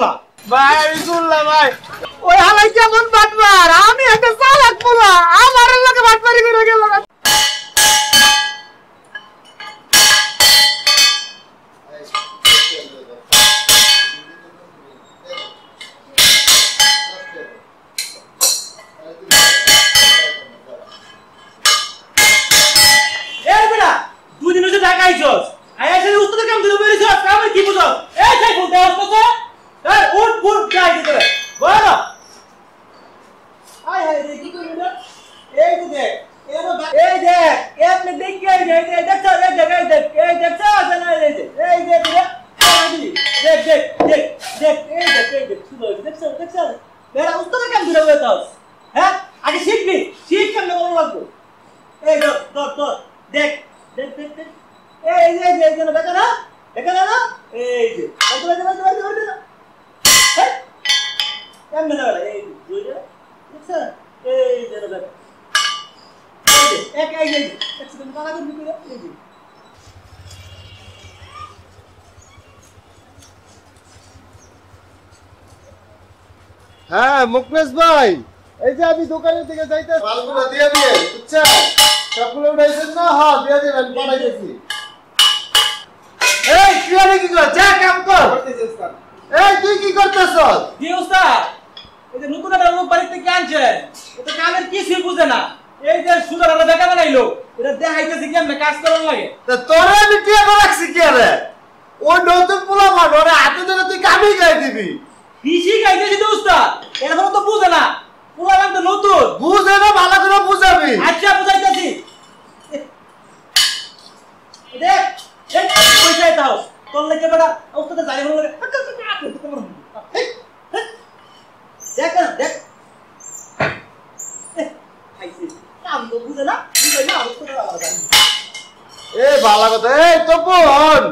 পোলা ভাই শুনলাম ভাই ওই হালাই কেমন বাটবার আমি একটা চালাক পোলা আমার লোকে বাটবারি করে গেল হ্যাঁ মুকলেশ ভাই এই যে আমি দোকানের দিকে যাইতে মালগুলো দিয়ে দিয়ে বুঝছেন সবগুলো উঠাইছেন না হ্যাঁ দিয়ে দিন আমি বানাইতেছি এই তুই আরে কি কর যা কাম কর এই তুই কি করতেছস কি উস্তাদ এই যে নতুন একটা লোক বাড়িতে কে আনছে এটা কামের কিছুই বুঝে না এই যে সুন্দর দেখা বানাইলো এটা দেখাইতেছে কি আমরা কাজ করার লাগে তা তোরে আমি টিয়া রাখছি কি আরে ওই নতুন পোলা মান ওরে হাতে ধরে তুই কামই গাই দিবি কিসি গাইতেছি তো উস্তাদ এরকম তো বুঝে না পোলা মান তো নতুন বুঝে না ভালো করে বুঝাবি আচ্ছা বুঝাইতেছি দেখ দেখ পয়সাই দাও তোর লাগে বড় উস্তাদ জানি হলো দেখ দেখ খাইছি কাম তো বুঝে না বুঝে না উস্তাদ আবার এই ভালো কথা এই তো বোন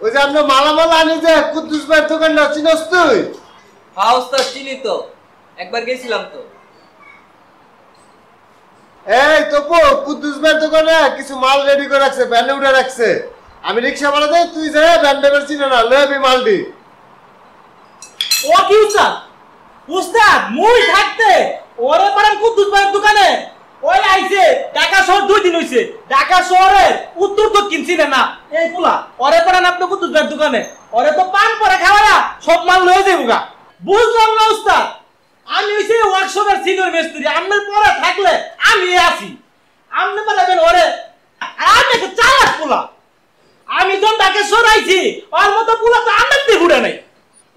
ওই যে আমরা মালামাল আনি যে কুদ্দুস ভাইয়ের দোকান না চিনস তুই হ্যাঁ ওস্তাদ চিনি তো একবার গেছিলাম তো এই তো কুদ্দুস ভাইয়ের দোকানে কিছু মাল রেডি করে রাখছে ভ্যানে উঠে রাখছে আমি রিকশা ভাড়া দেই তুই যা ভ্যান ড্রাইভার চিনে না লবি মালডি ও কি উস্তাদ উস্তাদ মুই থাকতে ওরে পারেন কুদ্দুস ভাইয়ের দোকানে ওই আইছে ঢাকা শহর 2 দিন হইছে ঢাকা শহরে উত্তর দক্ষিণ চিনে না এই পোলা ওরে পারেন আপনি কুদ্দুস ভাইয়ের দোকানে ওরে তো পান পরে খাওয়া সব মাল লয়ে যাইবগা বুঝলাম না উস্তাদ আমি হইছে ওয়ার্কশপের সিনিয়র মিস্ত্রি আমনের পরে থাকলে আমি আছি আমনে বলবেন ওরে আমি তো চালাক পোলা আমি যখন ঢাকা শহর আইছি ওর মতো পোলা তো আমনে ঘুরে নাই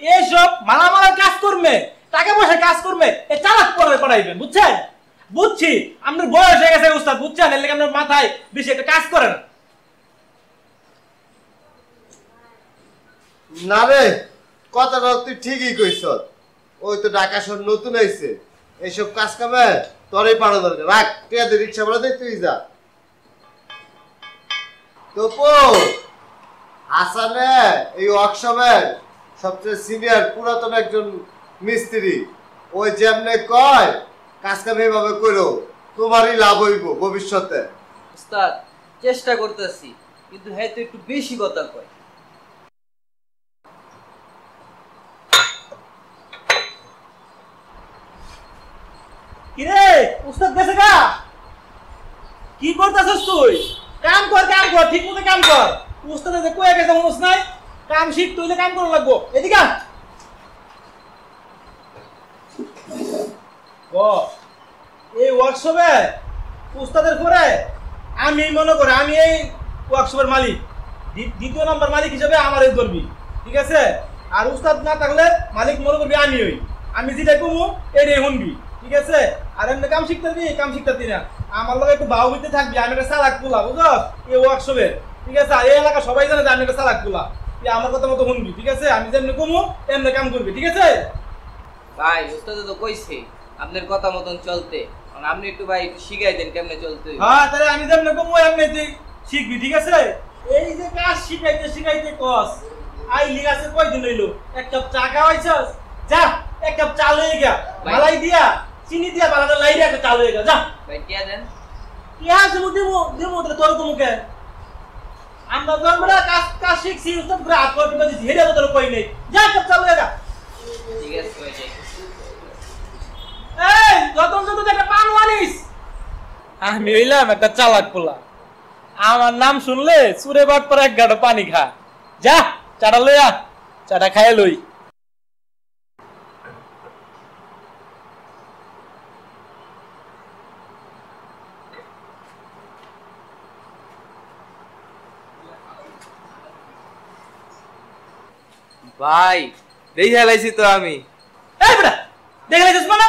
এইসব মালামালের কাজ করবে টাকা পয়সা কাজ করবে এ চালাক করে পড়াইবেন বুঝছেন বুঝছি আপনার বয়স হয়ে গেছে উস্তাদ বুঝছেন এর লাগি আপনার মাথায় বেশি একটা কাজ করে না রে কথাটা তুই ঠিকই কইছ ওই তো ঢাকা শহর নতুন আইছে এইসব কাজ কামে তোরই পাড়া দরকার রাখ টিয়া দে রিকশা ভাড়া দে তুই যা তো হাসানে এই ওয়ার্কশপের সবচেয়ে সিনিয়র পুরাতন একজন মিস্ত্রি ওই যেমনে কয় কাজ কাম এইভাবে করো তোমারই লাভ হইব ভবিষ্যতে ওস্তাদ চেষ্টা করতেছি কিন্তু হ্যাঁ তো একটু বেশি কথা কয় কিরে উস্তাদ গেছে গা কি করতেছস তুই কাম কর ঠিক মতো কাম কর উস্তাদ যে কইয়া গেছে মনস নাই কাম শিখ তুইলে কাম করা লাগবো এদিকে আ এই ওয়ার্কশপে উস্তাদের পরে আমি মনে করি আমি এই ওয়ার্কশপের মালিক দ্বিতীয় নম্বর মালিক হিসেবে আমারই ধরবি ঠিক আছে আর উস্তাদ না থাকলে মালিক মনে করবি আমি হই আমি যেটা কমু এটাই শুনবি ঠিক আছে আর এমনি কাম শিখতে না আমার লগে একটু ভাও হইতে থাকবি আমি একটা চালাক পোলা বুঝছস এই ওয়ার্কশপে ঠিক আছে আর এই এলাকা সবাই জানে যে আমি একটা চালাক পোলা তুই আমার কথা মতো শুনবি ঠিক আছে আমি যেমনি কমু এমনি কাম করবি ঠিক আছে ভাই ওস্তাদ তো কইছে আপনার কথা মতন চলতে আপনি একটু ভাই একটু শিখাই দেন কেমনে চলতে হ্যাঁ তাহলে আমি যেমনি কমু এমনি তুই শিখবি ঠিক আছে এই যে কাজ শিখাইতে কস আই লিগাছে কয়দিন হইলো এক কাপ চা খাওয়াইছস যা এক কাপ চা লয়ে গা মালাই দিয়া চিনি দিয়া বালাটা লাইরে একটা চা লয়ে গা যা ভাই টিয়া দেন টিয়া দেবো তোর তো মুখে আমরা জন্মরা কাজ শিখছি উস্তাদ করে হাত করে দিছি হেডা তো কই নেই যা কাপ চা লয়ে গা ভাই যাই। এই যতন যত একটা পান আনিস। আমি হইলাম একটা চালাক পোলা, আমার নাম শুনলে চুরে বাট পর এক গাড়ো পানি খা। যা চাটা লইয়া, চাটা খাইয়া লই। ভাই দেখে হেলাইছি তো আমি। এই বেটা দেখে লাইছিস মানে?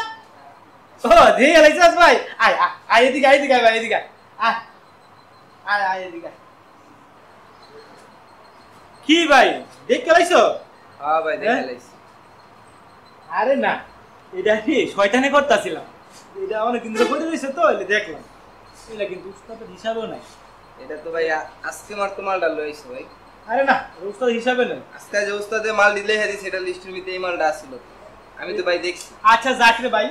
ও দেখে লাইছিস ভাই। আয় আয় আয় এদিকে, আয় এদিকে, আয় ভাই এদিকে আয়। আয় আয় আয় এদিকে আয়। কি ভাই দেখে লাইছো? হ্যাঁ ভাই দেখে হেলাইছি। আরে না, এটা কি শয়তানি করতেছিলাম। এটা অনেক দিন ধরে পড়ে রয়েছে তো, এলে দেখলাম। এটা কিন্তু উস্তাদের হিসাবেও নাই। এটা তো ভাই আজকে মার তো মালটা লইছে ভাই। আরে না, উস্তাদ হিসাবে নাই। আজকে যে উস্তাদে মাল দিলে হেদি সেটা লিস্টের ভিতরে এই মালটা আসলো। আমি তো ভাই দেখছি। আচ্ছা যাক রে ভাই,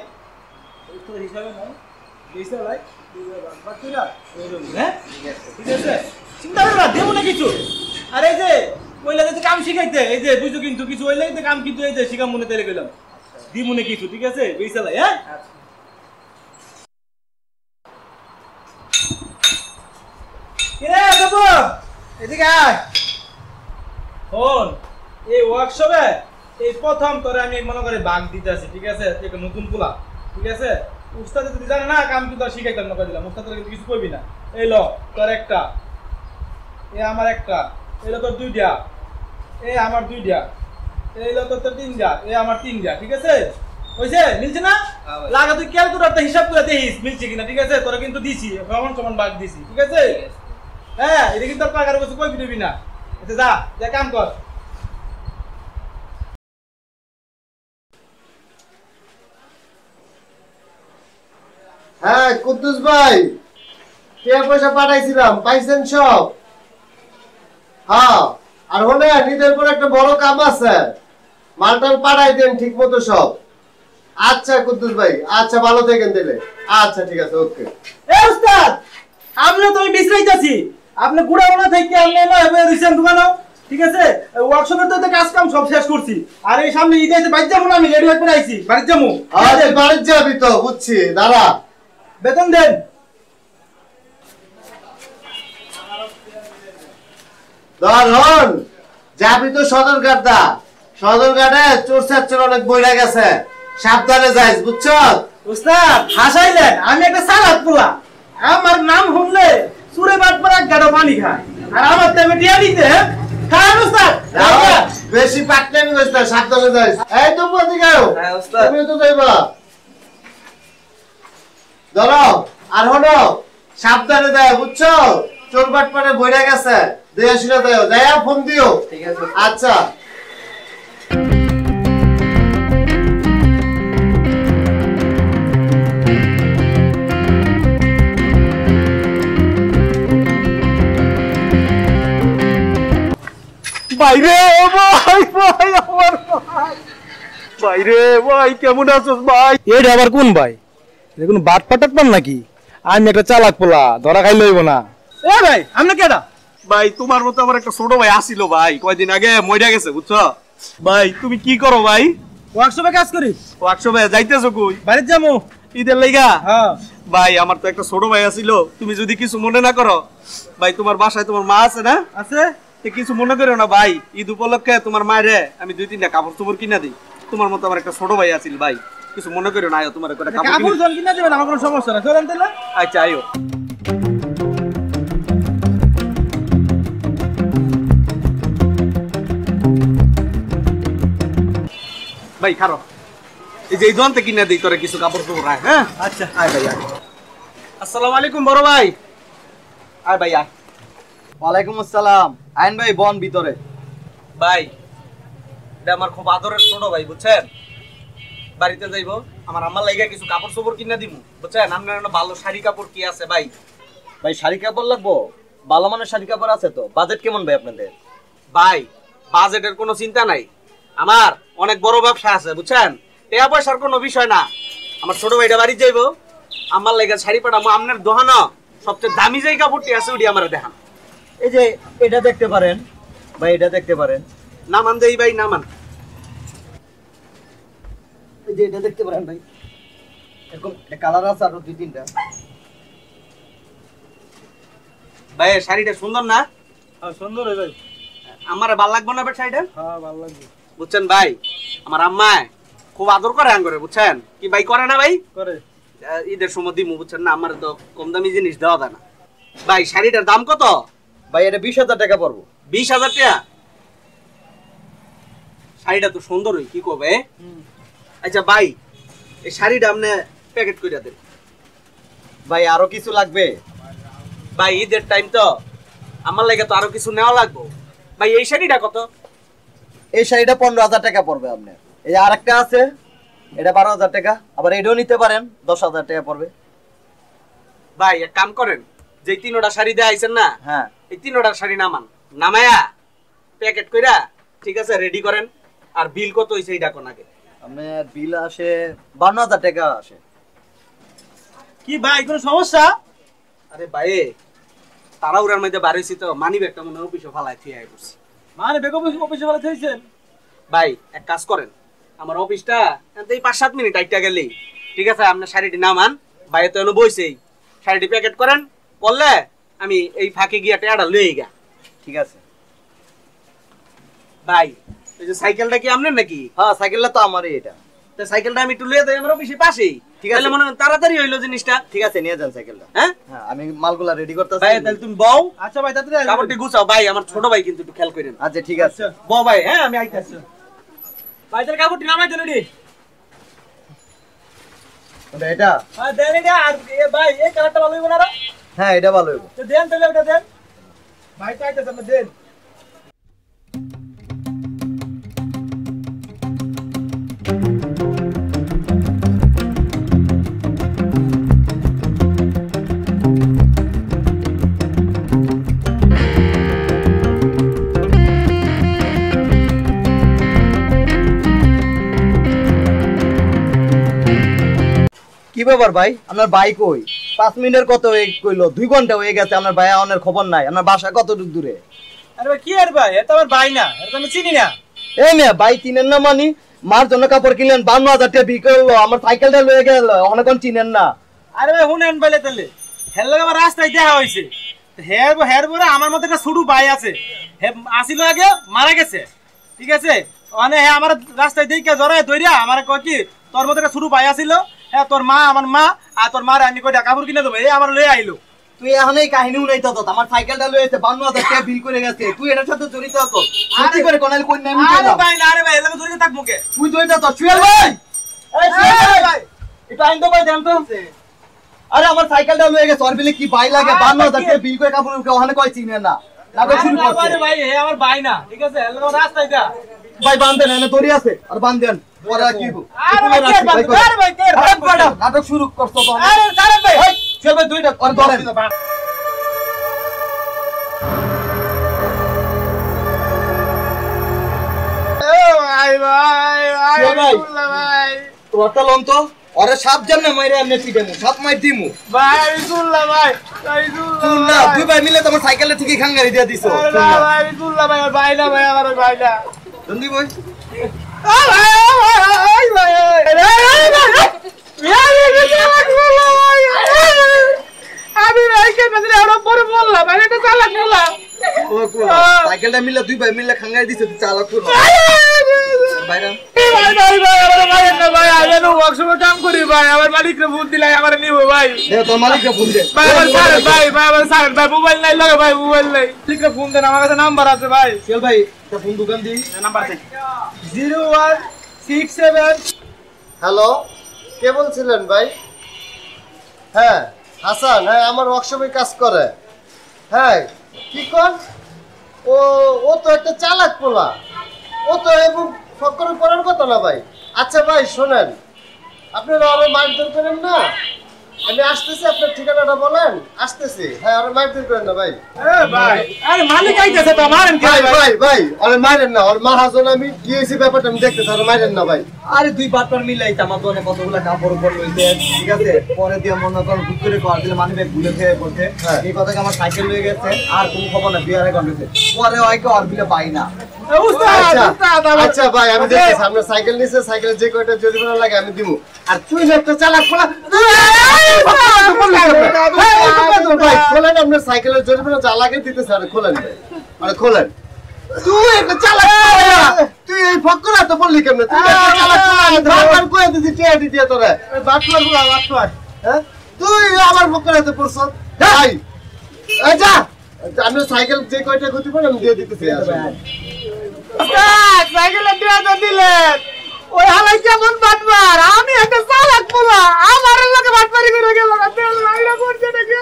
উস্তাদ হিসাবে নাই। দিছে ভাই, বাকি না হ্যাঁ ঠিক আছে। ঠিক আছে, চিন্তা করো না, দেবো না কিছু। আর এই যে কইলা যে কাম শিখাইতে, এই যে বুঝছো কিন্তু কিছু হইলে যে কাম কিন্তু এই যে শিখাম মনে তেলে গেলাম দি মনে কিছু। ঠিক আছে বেইসালাই হ্যাঁ। আচ্ছা কিরে বাবু এদিকে আয়। শোন, এই ওয়ার্কশপে এই প্রথম তোরে আমি মনে করে ভাগ দিতে আছি। ঠিক আছে, তুই একটা নতুন পোলা। ঠিক আছে, উস্তাদ যদি জানে না কাম কিন্তু আর শিখাইতাম না, দিলাম উস্তাদ কিন্তু কিছু করবি না। এই ল তোর একটা, এ আমার একটা, এই লো তোর দুইটা, এ আমার দুইটা, এই লো তোর তিনটা, এ আমার তিনটা। ঠিক আছে হইছে? মিলছে না? লাগা তুই ক্যালকুলেটরটা হিসাব করে দেখিস মিলছে কিনা। ঠিক আছে, তোরা কিন্তু দিছি সমান সমান ভাগ দিছি। ঠিক আছে হ্যাঁ, এটা কিন্তু তোর পাকার কাছে কই দিবি না। আচ্ছা যা যা কাম কর। হ্যাঁ কুদ্দুস ভাই, টাকা পয়সা পাঠাইছিলাম, পাইছেন সব? হ্যাঁ, আর হলে নিজের পর একটা বড় কাম আছে, মালটাল পাঠাই দেন ঠিক মতো সব। আচ্ছা কুদ্দুস ভাই, আচ্ছা ভালো থাকেন তাহলে। আচ্ছা ঠিক আছে, ওকে। এ উস্তাদ, আপনি তো আমি বিশ্রাইতাছি, আপনি গুড়াওনা থেকে আপনি না এবার রিসেন্ট দোকানো। ঠিক আছে, ওয়ার্কশপের তো কাজ কাম সব শেষ করছি। আর এই সামনে ঈদ আছে, বাড়ি যাবো না, আমি রেডি হয়ে আইছি, বাড়ি যাবো। আরে বাড়ি যাবি তো, বুঝছি, দাঁড়া। বেতন দেন। ধরুন যাবি তো সদরঘাট দা, সদরঘাটে চোর চাচ্চর অনেক বইরা গেছে, সাবধানে যাইস, বুঝছো? উস্তাদ হাসাইলেন, আমি একটা সালাদ পোলা, আমার নাম শুনলে সুরে বাট পর এক গাড়ো পানি খায়। আর আমার টাইমে টিয়া দিতে খান উস্তাদ। বেশি পাকনামি করিস না, সাবধানে যাইস। এই তো পথে গাও, হ্যাঁ উস্তাদ। তুমি তো যাইবা। ধরো আর হলো সাবধানে দেয়, বুঝছো? চোর বাট পারে বইরা গেছে, দেয়া শুনে দেয়, দেয়া ফোন দিও। ঠিক আছে। আচ্ছা বাইরে ভাই, ভাই আমার ভাই, বাইরে ভাই কেমন আছোস ভাই? এটা আবার কোন ভাই? এটা কোন বাট পাটাত পান নাকি? আমি একটা চালাক পোলা, ধরা খাই লইব না। এ ভাই আপনি কেডা? ভাই তোমার মতো আমার একটা ছোট ভাই আসিল ভাই, কয়দিন আগে মইরা গেছে, বুঝছো? ভাই তুমি কি করো ভাই? ওয়ার্কশপে কাজ করি। ওয়ার্কশপে যাইতেছো কই? বাড়িতে যাবো। ঈদের লাইগা? হ্যাঁ ভাই আমার তো একটা ছোট ভাই আসিল, তুমি যদি কিছু মনে না করো। ভাই তোমার বাসায় তোমার মা আছে না? আছে। তো কিছু মনে করো না ভাই, ঈদ উপলক্ষে তোমার মায়েরে আমি 2-3টা কাপড় চোপড় কিনা দিই। তোমার মতো আমার একটা ছোট ভাই আছিল ভাই, কিছু মনে করো না, আয়ো তোমার একটা কাপড় কাপড় কিনে- জন কিনা দেবেন, আমার কোনো সমস্যা না, চলেন তাহলে। আচ্ছা আয়ো। ভাই খারো, এই যে এই দোকানতে কিনে দিই তোরে কিছু কাপড় চোপড় রাখ। হ্যাঁ আচ্ছা আয় ভাই আয়। আসসালামু আলাইকুম বড় ভাই। আয় ভাই আয়। ওয়ালাইকুম আসসালাম। আইন ভাই বন ভিতরে। ভাই এটা আমার খুব আদরের ছোট ভাই, বুঝছেন? বাড়িতে যাইবো, আমার আম্মার লাইগা কিছু কাপড় চোপড় কিনে দিমু, বুঝছেন? আপনার একটা ভালো শাড়ি কাপড় কি আছে ভাই? ভাই শাড়ি কাপড় লাগবো? ভালো মানের শাড়ি কাপড় আছে তো। বাজেট কেমন ভাই আপনাদের? ভাই বাজেটের কোনো চিন্তা নাই, আমার অনেক বড় ব্যবসা আছে, বুঝছেন? টাকা পয়সার কোনো বিষয় না। আমার ছোট ভাইটা বাড়ি যাইবো, আমার লাইগা শাড়ি পাঠাবো। আপনার দোকানে সবচেয়ে দামি যে কাপড়টি আছে ওটি আমার দেখান। এই যে এটা দেখতে পারেন ভাই, এটা দেখতে পারেন। নামান দেই ভাই, নামান। এই যে এটা দেখতে পারেন ভাই, এরকম কালার আছে আরো 2-3টা। ভাই শাড়িটা সুন্দর না? হ্যাঁ সুন্দর ভাই। আমার ভালো লাগবে না শাড়িটা? হ্যাঁ ভালো লাগবে। বুঝছেন ভাই, আমার আম্মা খুব আদর করে আঙ্গরে, বুঝছেন কি ভাই, করে না ভাই? করে। ঈদের সময় দিমু, বুঝছেন না, আমার তো কম দামি জিনিস দেওয়া যায় না। ভাই শাড়িটার দাম কত? ভাই এটা 20,000 টাকা পড়বো। 20,000 টাকা? শাড়িটা তো সুন্দরই, কি করবে? আচ্ছা ভাই এই শাড়িটা আপনি প্যাকেট করে দেন। ভাই আরো কিছু লাগবে? ভাই ঈদের টাইম তো, আমার লাগে তো আরো কিছু নেওয়া লাগবে। ভাই এই শাড়িটা কত? এই শাড়িটা 15,000 টাকা পড়বে আপনার। এই যে আরেকটা আছে, এটা 12,000 টাকা। আবার এটাও নিতে পারেন, 10,000 টাকা পড়বে। ভাই এক কাম করেন, যে 3টা শাড়ি দেয়া আইছেন না, হ্যাঁ এই 3টা শাড়ি নামান, নামায়া প্যাকেট কইরা ঠিক আছে রেডি করেন। আর বিল কত হইছে এইটা কোন আগে? আপনার বিল আসে 52,000 টাকা আসে। কি ভাই কোনো সমস্যা? আরে ভাই তাড়াহুড়ার মধ্যে বাড়িছি তো, মানি ব্যাগটা মনে হয় অফিসে ফালাই থিয়ে আই করছি। মানে বেগম অফিসে ভালো থাইছেন? ভাই এক কাজ করেন, আমার অফিসটা এই 5-7 মিনিট আইটা গেলেই, ঠিক আছে আপনার শাড়িটি নামান, ভাই তো এনে বইছেই, শাড়িটি প্যাকেট করেন, করলে আমি এই ফাঁকে গিয়া টেয়াটা লই গা। ঠিক আছে ভাই এই যে সাইকেলটা কি আপনার নাকি? হ্যাঁ সাইকেলটা তো আমারই এটা। তো সাইকেলটা আমি একটু লইয়া দেই আমার অফিসের পাশেই, ঠিক আছে। তাহলে মনে হয় তাড়াতাড়ি হইলো জিনিসটা। ঠিক আছে নিয়ে যান সাইকেলটা। হ্যাঁ হ্যাঁ আমি মালগুলা রেডি করতেছি। ভাই তাহলে তুমি বউ, আচ্ছা ভাই তাড়াতাড়ি আসবেন। কাপড়টি গুছাও। ভাই আমার ছোট ভাই কিন্তু একটু খেয়াল করেন। আচ্ছা ঠিক আছে। বউ ভাই, হ্যাঁ আমি আইতাছি। ভাই তাহলে কাপড়টি নামাই দেন রেডি। এটা হ্যাঁ দেন এটা। আর ভাই এই কালারটা ভালো হইব না? হ্যাঁ এটা ভালো হবে। তো দেন তাহলে ওটা দেন। ভাই তো আইতাছে না, দেন। কি ব্যাপার ভাই, আপনার ভাই কই? 5 মিনিটের কত হয়ে কইলো, 2 ঘন্টা হয়ে গেছে, আপনার ভাই আওনের খবর নাই। আপনার বাসা কত দূরে? আরে ভাই কি আর ভাই, এটা আমার ভাই না, এটা আমি চিনি না। এই মেয়ে ভাই চিনেন না মানি? মার জন্য কাপড় কিনলেন, 52,000 টাকা বিক্রি করলো, আমার সাইকেলটা লয়ে গেল, অনেকক্ষণ চিনেন না। আরে ভাই শুনেন ভাই, তাহলে হের লগে আমার রাস্তায় দেখা হইছে। হের পরে আমার মধ্যে একটা ছোট ভাই আছে, হে আসিল আগে, মারা গেছে, ঠিক আছে। মানে হ্যাঁ আমার রাস্তায় দেখে জড়ায় ধইরা আমার কয় কি, তোর মধ্যে একটা ছোট ভাই আসিল, হ্যাঁ তোর মা আমার মা, আর তোর মার আমি কয়টা কাপড় কিনে দেবো, এই আমার লয়ে আইলো। তুই এখন এই কাহিনী উনাইতে হতো, আমার সাইকেলটা লয়েছে 52,000 টাকা বিল করে গেছে, তুই এটার সাথে জড়িত হতো। সত্যি করে কোনাল কই নামি আরে গেলাম। ভাই না, আরে ভাই এলাকা ধরে থাক মুখে। তুই জড়িত হতো সুয়েল ভাই। এই সুয়েল ভাই এটা আইন তো ভাই দেন তো। আরে আমার সাইকেলটা লয়ে গেছে, ওর বিলে কি ভাই লাগে, 52,000 টাকা বিল করে কাপড় ওখানে কই চিনে না, নাটক শুরু করছে। আরে ভাই হে আমার ভাই না, ঠিক আছে, এলাকা রাস্তায় যা। ভাই বান্ধেন, এনে দড়ি আছে আর বান্ধেন, পরে কি হবো? আরে ভাই কে বাঁধবে? আরে ভাই কে বাঁধবে? নাটক শুরু করছো তো। আরে কারণ ভাই সুয়েল ভাই দুইটা আর ধরেন। ভাই ভাই সুয়েল ভাই, ভাই তোরটা লন তো, ওরে সাপ জানে মাইরে এমনি পিটামু, সাপ মাই দিমু। ভাই শুনলা ভাই, ভাই শুন না, দুই ভাই মিলে তোমার সাইকেলে ঠিকই খাঙ্গারি দিয়া দিছো। শুনলা ভাই, শুনলা ভাই, ভাই না ভাই, আমার ভাই না। জলদি ভাই। আমি ভাইকে বদলে আরো বড় বললাম, আমি এটা চালাক বললাম। সাইকেলটা মিলে দুই ভাই মিলে খাঙ্গারি দিছো, তুই চালাক করো। ভাইরা ভাই ভাই ভাই আমার ভাই না ভাই, আমি নো ওয়ার্কশপে কাম করি ভাই, আমার মালিককে ফোন দিলাই আমার নিবো ভাই। দে তোর মালিককে ফোন দে। ভাই আমার স্যার ভাই, ভাই আমার স্যার ভাই, মোবাইল নাই লাগে ভাই, মোবাইল নাই। ঠিক আছে ফোন দেন, আমার কাছে নাম্বার আছে ভাই। সুয়েল ভাই তা ফোন দোকান দি। নাম্বার দেন 0167। হ্যালো, কে বলছিলেন ভাই? হ্যাঁ হাসান, হ্যাঁ আমার ওয়ার্কশপে কাজ করে। হ্যাঁ কি কর, ও তো একটা চালাক পোলা, ও তো এবং ফকর করার কথা না ভাই। আচ্ছা ভাই শোনেন, আপনারা আরো মারধর করেন না, আমি আসতেছি, আপনার ঠিকানাটা বলেন। আসতেছি। হ্যাঁ, আর মারধর করেন না ভাই। ভাই আরে মালিক আইতেছে তো মারেন কি ভাই ভাই ভাই আরে মারেন না, ওর মাহাজন আমি কি হয়েছে ব্যাপারটা আমি দেখতেছি, আর মারেন না ভাই। আরে দুই বাটপার মিলাইতে আমার দোকানে কতগুলা কাপড় উপর লইছে, ঠিক আছে? পরে দিয়ে মনে করেন ভুল করে কর দিলে মানি ব্যাগ ভুলে খেয়ে পড়ছে। এই কথাকে আমার সাইকেল লয়ে গেছে, আর কোনো খবর না, 2.5 ঘন্টা হয়েছে। পরে ওইকে আর বিলে পাই না। আচ্ছা ভাই, আমি দেখতেছি আপনার সাইকেল নিছে, সাইকেল যে কয়টা জরিমানা লাগে আমি দিব। আর তুই যে একটা চালাক খোলা ভাই, খোলেন আপনার সাইকেলের জরিমানা যা লাগে দিতেছে। আরে খোলেন ভাই, আরে খোলেন। তুই একটা চালাক, তুই এই ফকরা তো বললি কেমনে? তুই একটা চালাক, বারবার কই দিছি টিয়া দিতে তোরে বাটলার গুলা বাটলার। হ্যাঁ, তুই আমার ফকরাতে পড়ছ ভাই। এই যা, আপনার সাইকেল যে কয়টা ক্ষতি করে আমি দিয়ে দিতেছি। সাইকেলে দিয়ে দিলেন ওই হালাই কেমন বাটবার, আমি একটা চালাক পোলা, আমার লোকে বাটবারি করে গেল না, তেল লাইরা করছে নাকি?